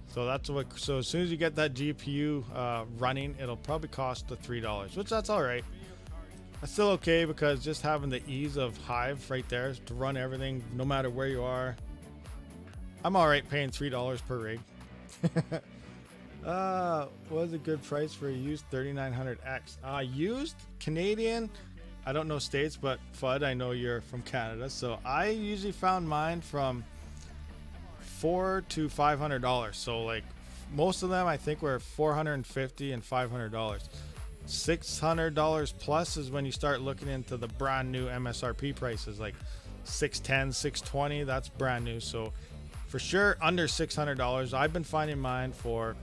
So that's what. So as soon as you get that GPU running, it'll probably cost the $3, which that's all right. That's still okay because just having the ease of Hive right there to run everything, no matter where you are. I'm all right paying $3 per rig. What is a good price for a used 3900X? Used Canadian. I don't know states, but Fudd, I know you're from Canada, so I usually found mine from $400 to $500. So like most of them, I think were $450 and $500. $600 plus is when you start looking into the brand new MSRP prices, like $610, $620. That's brand new. So for sure under $600. I've been finding mine for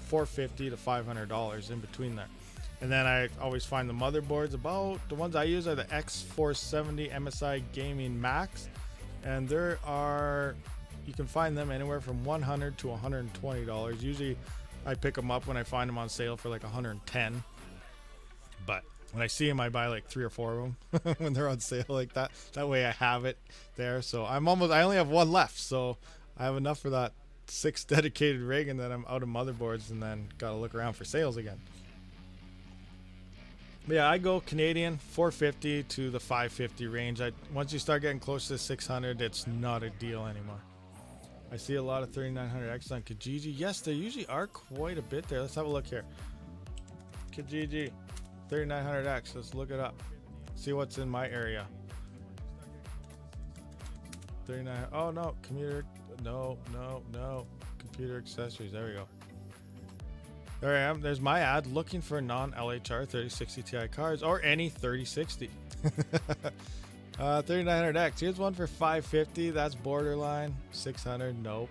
$450 to $500 in between there. And then I always find the motherboards. About the ones I use are the X470 MSI Gaming Max, and there are, you can find them anywhere from $100 to $120. Usually I pick them up when I find them on sale for like $110, but when I see them I buy like 3 or 4 of them when they're on sale like that. That way I have it there. So I only have 1 left, so I have enough for that 6 dedicated rig, and then I'm out of motherboards and then gotta look around for sales again. But yeah, I go Canadian 450 to the 550 range. Once you start getting close to 600, it's not a deal anymore. I see a lot of 3900X on Kijiji. Yes, there usually are quite a bit there. Let's have a look here. Kijiji 3900X. Let's look it up. See what's in my area. 39. Oh no, computer. No. Computer accessories. There we go. There I am. There's my ad looking for non-LHR 3060 Ti cards or any 3060. 3900X. Here's one for 550. That's borderline. 600. Nope.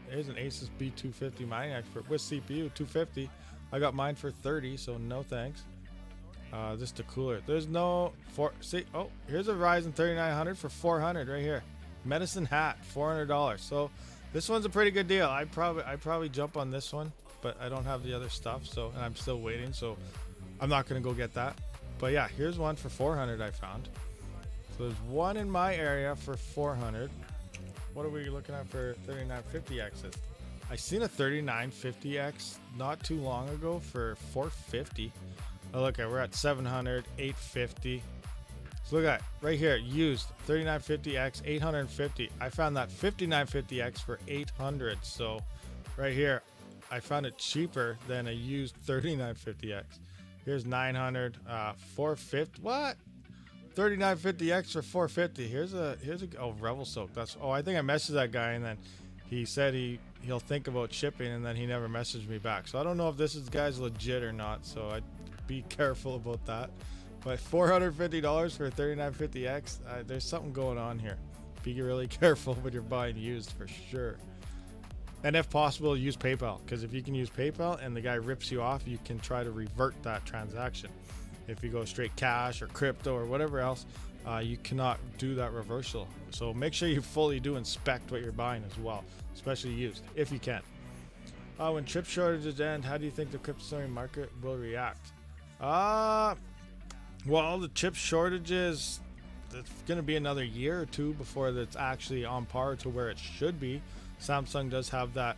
Here's an Asus B250 mining expert with CPU 250. I got mine for 30, so no thanks. Just a cooler. There's no see. Oh, here's a Ryzen 3900 for 400 right here. Medicine hat, $400. So this one's a pretty good deal. I'd probably jump on this one, but I don't have the other stuff, so, and I'm still waiting, so I'm not gonna go get that. But yeah, here's one for 400 I found. So there's one in my area for 400. What are we looking at for 3950Xs? I seen a 3950X not too long ago for 450. Oh, look at, we're at 700, 850. So look at right here, used 3950X 850. I found that 5950X for 800. So right here, I found it cheaper than a used 3950X. Here's 900, 450. What? 3950X for 450. Here's a Revel Soak. I think I messaged that guy and then he said he'll think about shipping, and then he never messaged me back. So I don't know if this guy's legit or not. So I'd be careful about that. But $450 for a 3950X, there's something going on here. Be really careful when you're buying used for sure. And if possible, use PayPal, because if you can use PayPal and the guy rips you off, you can try to revert that transaction. If you go straight cash or crypto or whatever else, you cannot do that reversal. So make sure you fully do inspect what you're buying as well, especially used, if you can. When chip shortages end, how do you think the cryptocurrency market will react? Well, the chip shortages, it's going to be another year or two before that's actually on par to where it should be. Samsung does have that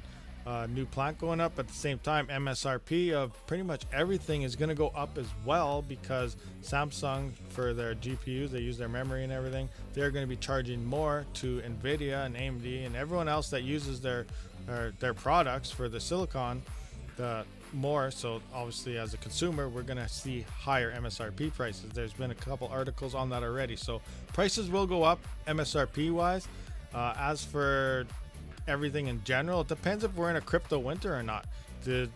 new plant going up. At the same time, MSRP of pretty much everything is going to go up as well, because Samsung, for their GPUs, they use their memory and everything, they're going to be charging more to Nvidia and AMD and everyone else that uses their products for the silicon, the more. So obviously, as a consumer, we're going to see higher MSRP prices. There's been a couple articles on that already, so prices will go up MSRP wise. As for everything in general, it depends if we're in a crypto winter or not. Did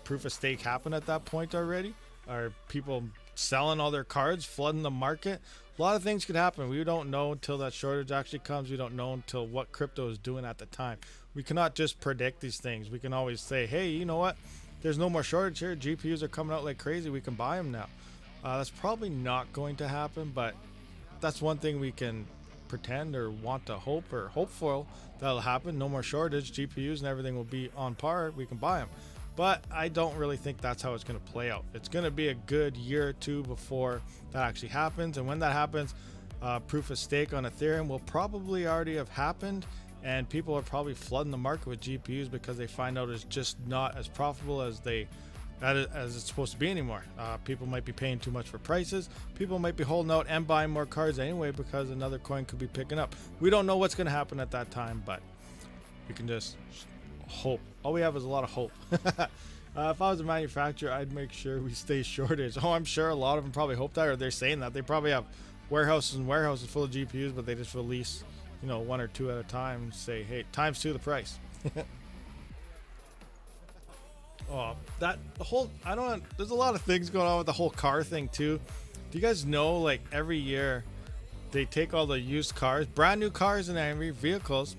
proof of stake happen at that point already? Are people selling all their cards, flooding the market? A lot of things could happen. We don't know until that shortage actually comes. We don't know until what crypto is doing at the time. We cannot just predict these things. We can always say, hey, you know what, there's no more shortage here, GPUs are coming out like crazy, we can buy them now. That's probably not going to happen, but that's one thing we can pretend or want to hope or hopeful that'll happen. No more shortage, GPUs and everything will be on par, we can buy them. But I don't really think that's how it's going to play out. It's going to be a good year or two before that actually happens, and when that happens, proof of stake on Ethereum will probably already have happened, and people are probably flooding the market with GPUs because they find out it's just not as profitable as it's supposed to be anymore. People might be paying too much for prices. People might be holding out and buying more cards anyway because another coin could be picking up. We don't know what's going to happen at that time, but we can just hope. All we have is a lot of hope. If I was a manufacturer, I'd make sure we stay shortage. Oh, I'm sure a lot of them probably hope that, or they're saying that. They probably have warehouses and warehouses full of GPUs, but they just release, one or two at a time and say, hey, times two the price. Oh, there's a lot of things going on with the whole car thing too. Do you guys know, like, every year they take all the used cars, brand new cars and every vehicles,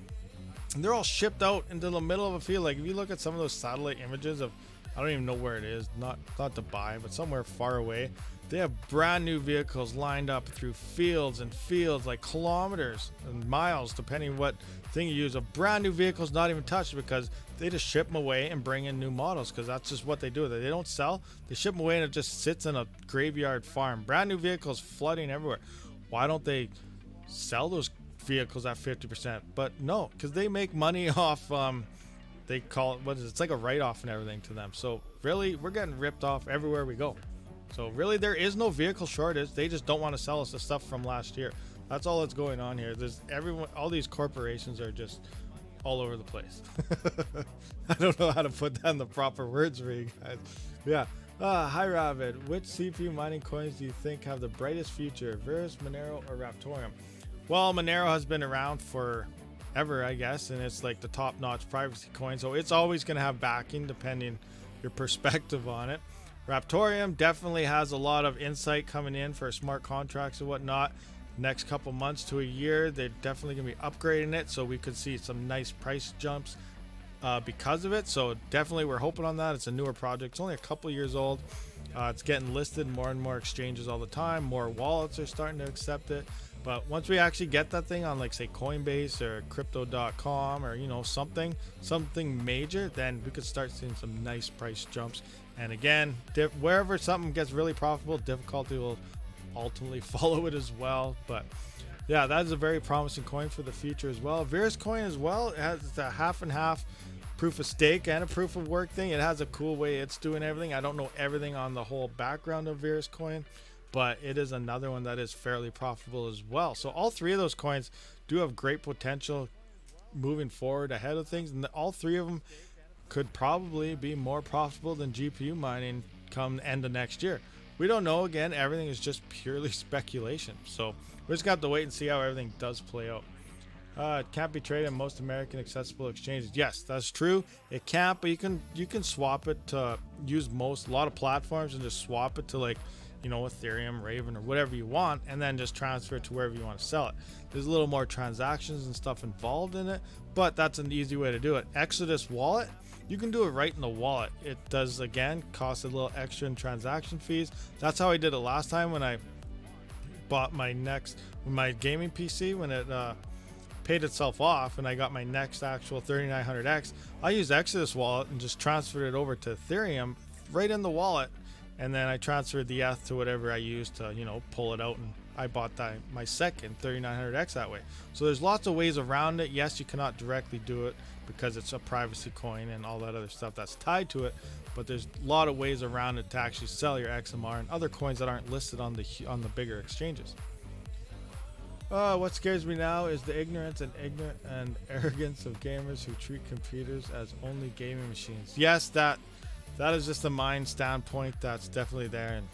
and they're all shipped out into the middle of a field. Like, if you look at some of those satellite images of, I don't even know where it is, not Dubai, but somewhere far away, they have brand new vehicles lined up through fields and fields, like kilometers and miles, depending what thing you use. A brand new vehicle's not even touched because they just ship them away and bring in new models, because that's just what they do. They don't sell, they ship them away, and it just sits in a graveyard farm. Brand new vehicles flooding everywhere. Why don't they sell those vehicles at 50%? But no, because they make money off, they call it, it's like a write-off and everything to them. So really, we're getting ripped off everywhere we go. So really, there is no vehicle shortage. They just don't want to sell us the stuff from last year. That's all that's going on here. All these corporations are just all over the place. I don't know how to put that in the proper words for you guys. Yeah. Hi, Rabid. Which CPU mining coins do you think have the brightest future, Verus, Monero, or Raptorium? Well, Monero has been around forever, I guess, and it's like the top-notch privacy coin, so it's always going to have backing, depending your perspective on it. Raptorium definitely has a lot of insight coming in for smart contracts and whatnot. Next couple months to a year, they're definitely going to be upgrading it, so we could see some nice price jumps because of it. So definitely we're hoping on that. It's a newer project. It's only a couple years old. It's getting listed more and more exchanges all the time. More wallets are starting to accept it. But once we actually get that thing on, like, say, Coinbase or crypto.com or, something major, then we could start seeing some nice price jumps. And again, wherever something gets really profitable, difficulty will ultimately follow it as well. But yeah, that is a very promising coin for the future as well. Veruscoin as well, it has a half and half proof of stake and a proof of work thing. It has a cool way it's doing everything. I don't know everything on the whole background of Veruscoin, but it is another one that is fairly profitable as well. So all three of those coins do have great potential moving forward ahead of things, and all three of them could probably be more profitable than GPU mining come end of next year. We don't know. Again, everything is just purely speculation, so we just got to wait and see how everything does play out. It can't be traded in most American accessible exchanges. Yes, that's true. It can't, but you can swap it to use a lot of platforms and just swap it to, like, Ethereum, Raven, or whatever you want, and then just transfer it to wherever you want to sell it. There's a little more transactions and stuff involved in it, but that's an easy way to do it. Exodus wallet, you can do it right in the wallet. It does, again, cost a little extra in transaction fees. That's how I did it last time when I bought my gaming PC, when it paid itself off and I got my next actual 3900X. I used Exodus wallet and just transferred it over to Ethereum right in the wallet, and then I transferred the ETH to whatever I used to pull it out and I bought my second 3900X that way. So there's lots of ways around it. Yes, you cannot directly do it because it's a privacy coin and all that other stuff that's tied to it, but there's a lot of ways around it to actually sell your XMR and other coins that aren't listed on the bigger exchanges. What scares me now is the ignorance and arrogance of gamers who treat computers as only gaming machines. Yes, that is just a mind standpoint that's definitely there. And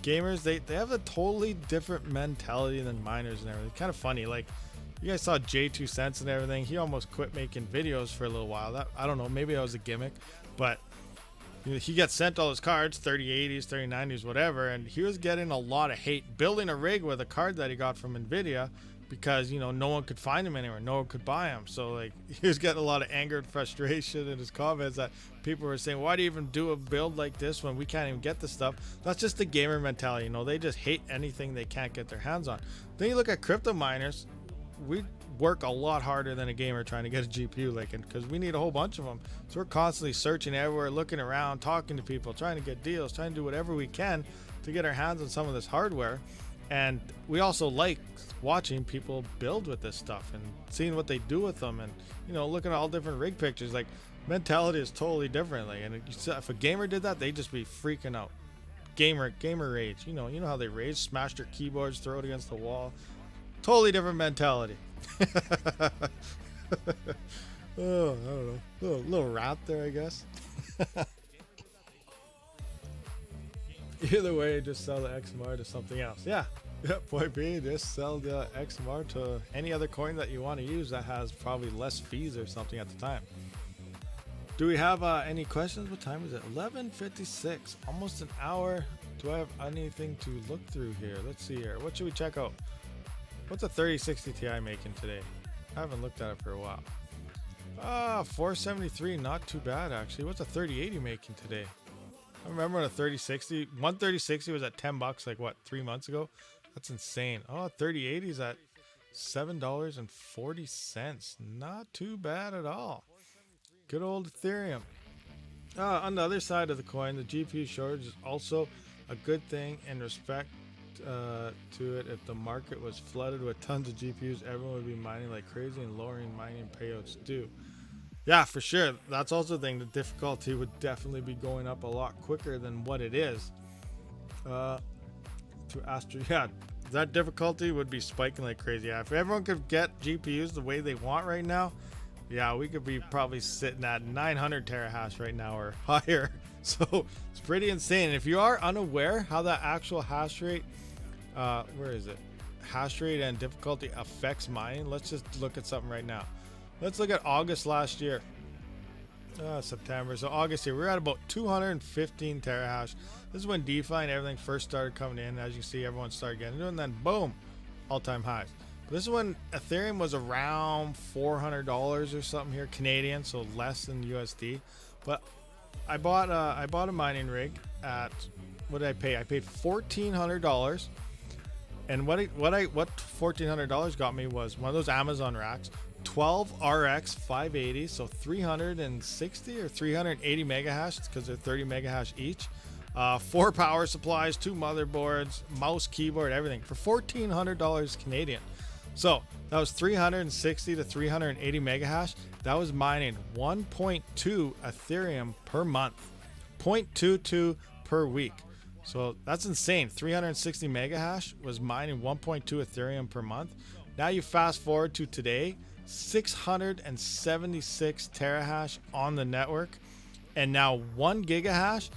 gamers, they have a totally different mentality than miners and everything. Kind of funny, like you guys saw J2 Cents and everything. He almost quit making videos for a little while. That, I don't know, maybe that was a gimmick, but he got sent all his cards, 3080s, 3090s, whatever, and he was getting a lot of hate building a rig with a card that he got from Nvidia because, you know, no one could find him anywhere, no one could buy him. So like he was getting a lot of anger and frustration in his comments that people were saying, why do you even do a build like this when we can't even get the stuff? That's just the gamer mentality, you know, they just hate anything they can't get their hands on. Then you look at crypto miners, we work a lot harder than a gamer trying to get a GPU, like, because we need a whole bunch of them. So we're constantly searching everywhere, looking around, talking to people, trying to get deals, trying to do whatever we can to get our hands on some of this hardware. And we also like watching people build with this stuff and seeing what they do with them, and, you know, looking at all different rig pictures. Like, mentality is totally different. Like, and if a gamer did that, they'd just be freaking out. Gamer rage. You know how they rage, smash their keyboards, throw it against the wall. Totally different mentality. Oh, I don't know. Little rap there, I guess. Either way, just sell the XMR to something else. Yeah. Point B, just sell the XMR to any other coin that you want to use that has probably less fees or something at the time. Do we have any questions? What time is it? 11:56, almost an hour. Do I have anything to look through here? Let's see here. What should we check out? What's a 3060 Ti making today? I haven't looked at it for a while. 473, not too bad actually. What's a 3080 making today? I remember when a one 3060 was at $10 like what, 3 months ago? That's insane. Oh, 3080 is at $7.40. Not too bad at all. Good old Ethereum. On the other side of the coin, the GPU shortage is also a good thing in respect to it. If the market was flooded with tons of GPUs, everyone would be mining like crazy and lowering mining payouts too. Yeah, for sure. That's also the thing. The difficulty would definitely be going up a lot quicker than what it is. Yeah, that difficulty would be spiking like crazy. Yeah, if everyone could get GPUs the way they want right now, yeah, we could be probably sitting at 900 terahash right now or higher. So it's pretty insane. If you are unaware how that actual hash rate, where is it? Hash rate and difficulty affects mining. Let's just look at something right now. Let's look at August last year. September. So August here, we're at about 215 terahash. This is when DeFi and everything first started coming in. As you can see, everyone started getting it, and then boom, all-time highs. But this is when Ethereum was around $400 or something here, Canadian, so less than USD. But I bought a mining rig at, what did I pay? I paid $1,400. And what $1,400 got me was one of those Amazon racks, 12 RX 580, so 360 or 380 mega hash because they're 30 mega hash each. 4 power supplies, 2 motherboards, mouse, keyboard, everything for $1,400 Canadian. So that was 360 to 380 mega hash. That was mining 1.2 Ethereum per month, 0.22 per week. So that's insane. 360 mega hash was mining 1.2 Ethereum per month. Now you fast forward to today, 676 terahash on the network, and now 1 gigahash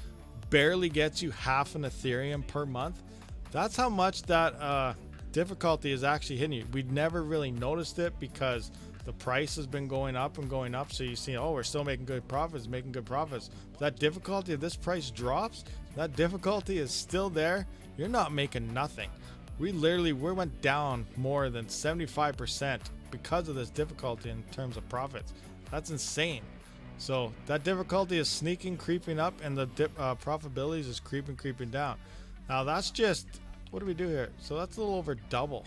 barely gets you half an Ethereum per month. That's how much that difficulty is actually hitting you. We'd never really noticed it because the price has been going up and going up. So you see, oh, we're still making good profits. But that difficulty, if this price drops, that difficulty is still there. You're not making nothing. We went down more than 75% because of this difficulty in terms of profits. That's insane. So that difficulty is sneaking, creeping up, and the profitabilities is creeping down. Now that's just, what do we do here? So that's a little over double.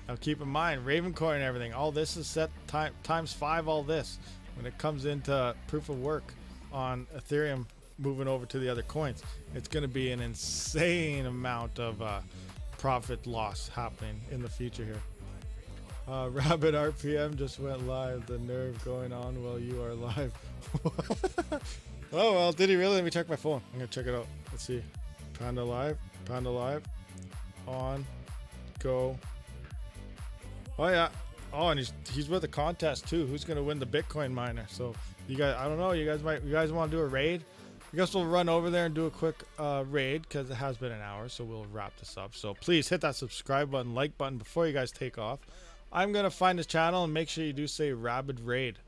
Now keep in mind, Ravencoin and everything, all this is set times 5 all this when it comes into proof of work on Ethereum moving over to the other coins. It's going to be an insane amount of profit loss happening in the future here. Rabid RPM just went live. The nerve going on while you are live. Oh well, did he really? Let me check my phone. I'm gonna check it out. Let's see. Panda live. Panda live. On. Go. Oh yeah. Oh, and he's with a contest too. Who's gonna win the Bitcoin miner? So you guys, I don't know. You guys want to do a raid? I guess we'll run over there and do a quick raid because it has been an hour. So we'll wrap this up. So please hit that subscribe button, like button before you guys take off. I'm gonna find his channel and make sure you do say Rabid Raid.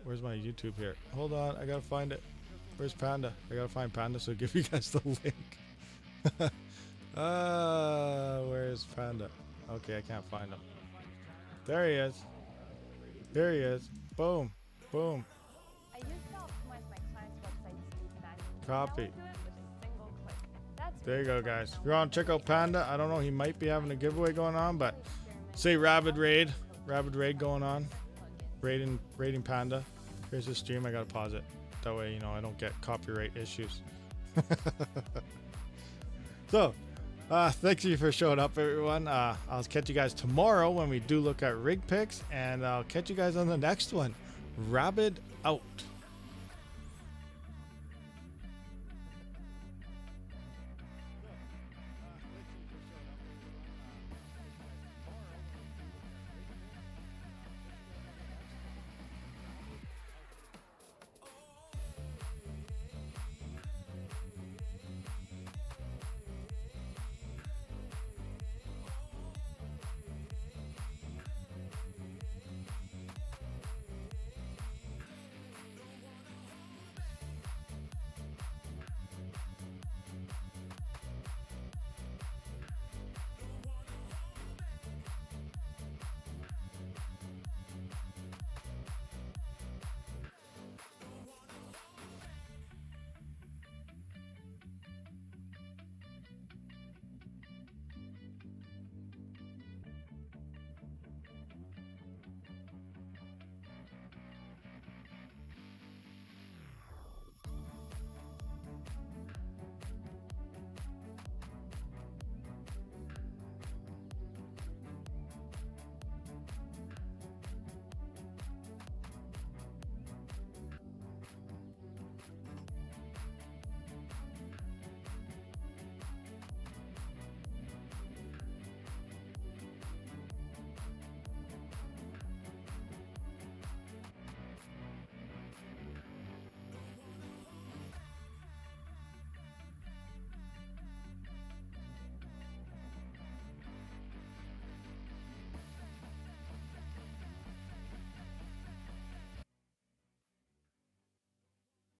Where's my YouTube here? Hold on, I gotta find it. Where's Panda? I gotta find Panda so I'll give you guys the link. Where's Panda? Okay, I can't find him. There he is. There he is. Boom. Boom. I used to optimize my client's website so you can add Copy. to it with a single click. That's There you go, guys. If you want to check out Panda, I don't know, he might be having a giveaway going on, but say Rabid Raid. Rabid Raid going on. Raiding Panda. Here's the stream. I gotta pause it. That way, you know, I don't get copyright issues. So, thank you for showing up, everyone. I'll catch you guys tomorrow when we do look at rig picks, and I'll catch you guys on the next one. Rabid out.